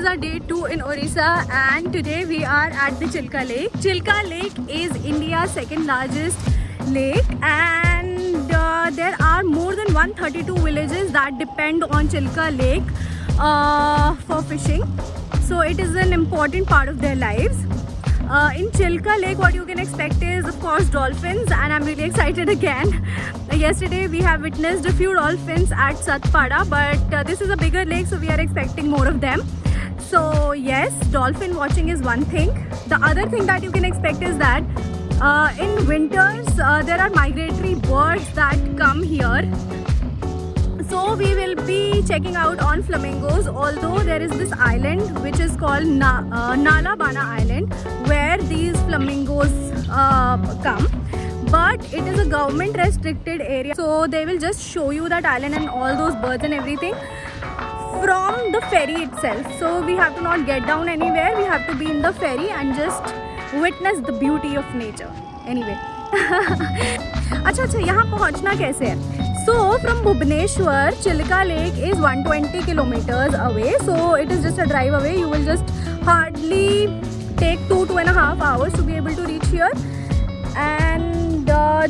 our day 2 in Odisha, and today we are at the Chilika Lake. Chilika Lake is India's second largest lake, and there are more than 132 villages that depend on Chilika Lake for fishing. So it is an important part of their lives. In Chilika Lake, what you can expect is, of course, dolphins, and I'm really excited again. Yesterday we have witnessed a few dolphins at Satpada, but this is a bigger lake, so we are expecting more of them. So yes, dolphin watching is one thing. The other thing that you can expect is that in winters there are migratory birds that come here. So we will be checking out on flamingos, although there is this island which is called Nalabana Island where these flamingos come, but it is a government restricted area, so they will just show you that island and all those birds and everything from the ferry itself. So we have to not get down anywhere, we have to be in the ferry and just witness the beauty of nature. Anyway, अच्छा यहाँ पहुँचना कैसे है? So from Bhubaneswar, Chilika Lake is 120 kilometers away. So it is just a drive away. You will just hardly take 2.5 hours to be able to reach here. And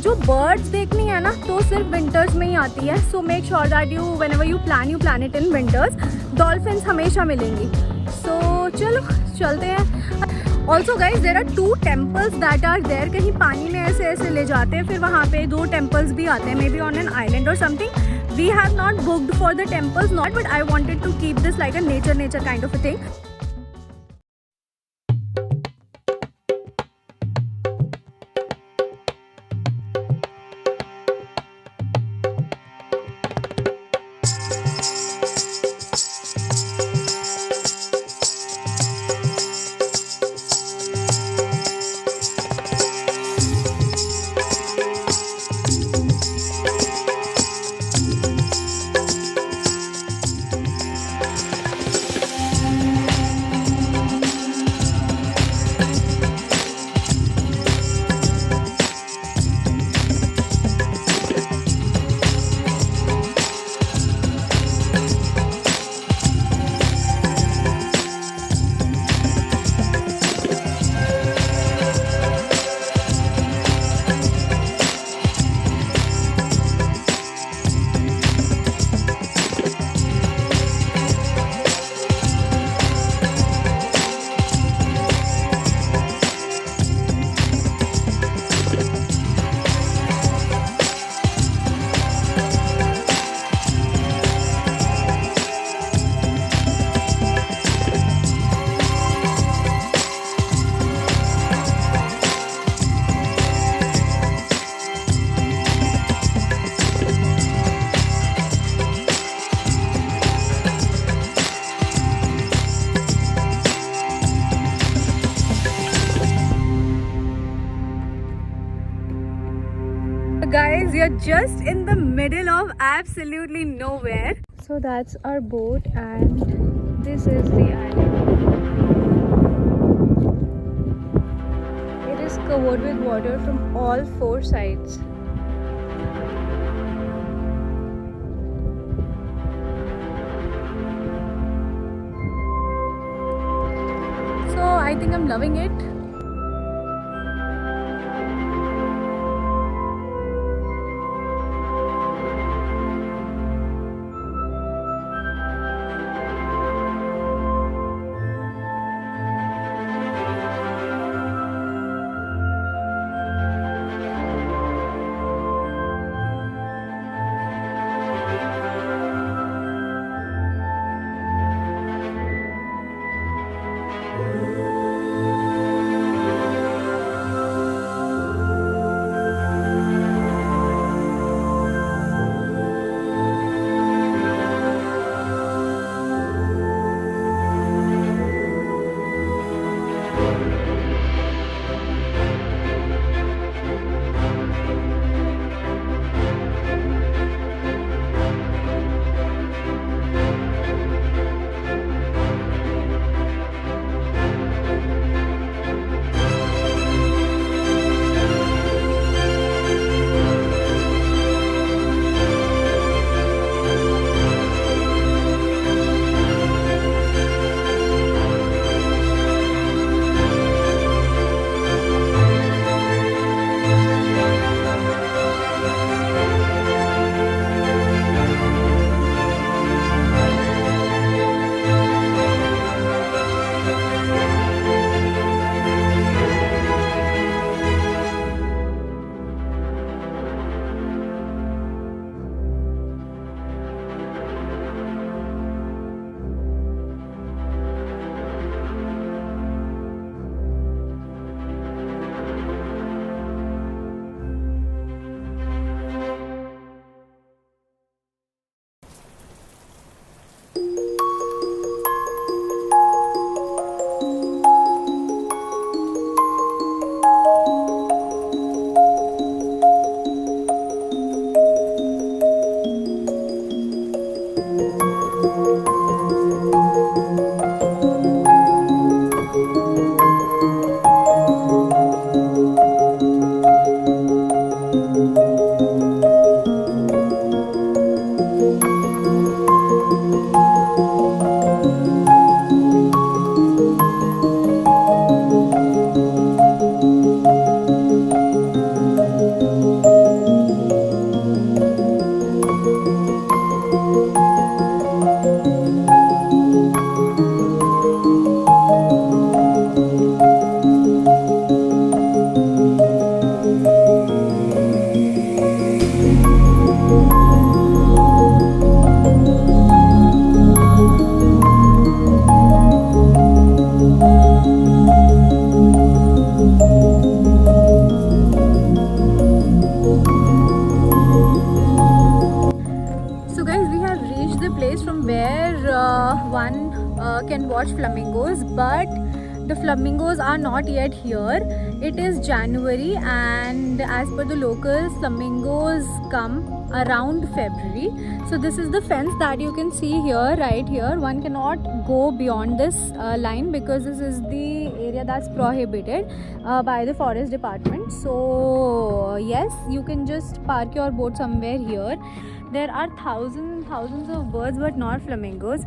जो birds देखनी है ना, तो सिर्फ winters में ही आती है. So make sure that whenever you plan it in winters. Dolphins हमेशा मिलेंगी. So चलो चलते हैं. Also guys, there are 2 temples that are there. कहीं पानी में ऐसे ले जाते हैं, फिर वहाँ पे 2 temples भी आते हैं, maybe on an island or something. We have not booked for the temples, but I wanted to keep this like a nature kind of a thing. Guys, we are just in the middle of absolutely nowhere. So that's our boat and this is the island. It is covered with water from all 4 sides. So I think I'm loving it. can watch flamingos, but the flamingos are not yet here. It is January, and as per the locals, flamingos come around February. So this is the fence that you can see here, right here. One cannot go beyond this line because this is the area that's prohibited by the forest department. So yes, you can just park your boat somewhere here. There are thousands and thousands of birds, but not flamingos.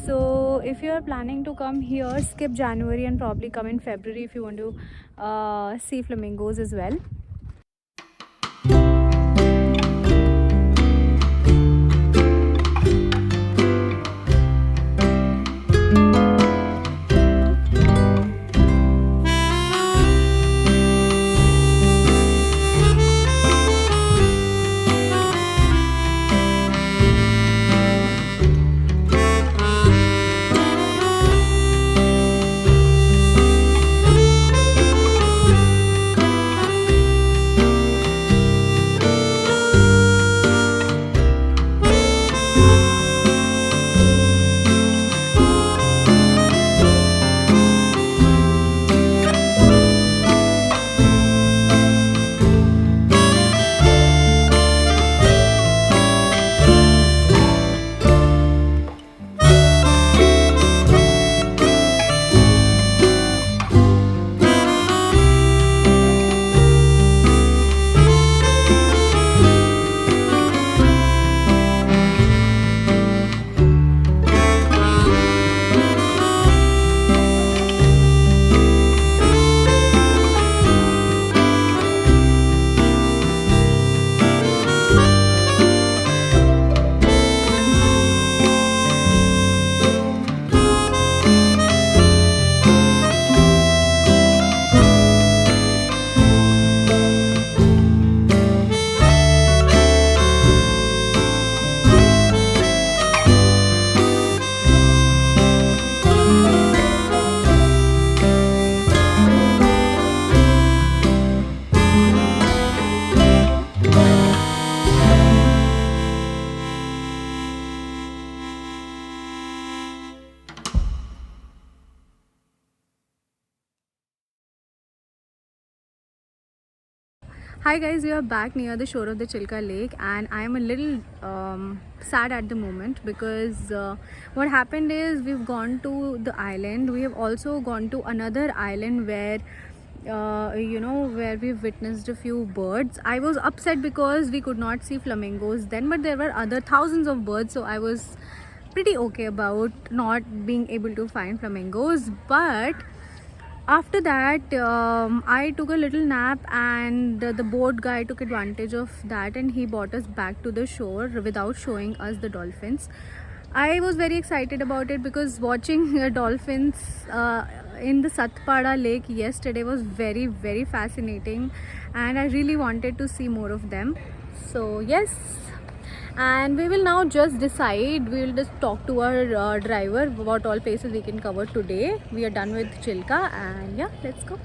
So if you are planning to come here, skip January and probably come in February if you want to see flamingos as well. Hi guys, we are back near the shore of the Chilika Lake, and I am a little sad at the moment because what happened is we've gone to the island. We have also gone to another island where where we've witnessed a few birds. I was upset because we could not see flamingos then, but there were other thousands of birds, so I was pretty okay about not being able to find flamingos. But after that, I took a little nap, and the boat guy took advantage of that, and he brought us back to the shore without showing us the dolphins. I was very excited about it because watching dolphins in the Satpada lake yesterday was very, very fascinating, and I really wanted to see more of them. So yes, and we will now just decide. We will just talk to our driver what all places we can cover today. We are done with Chilka, and yeah, let's go.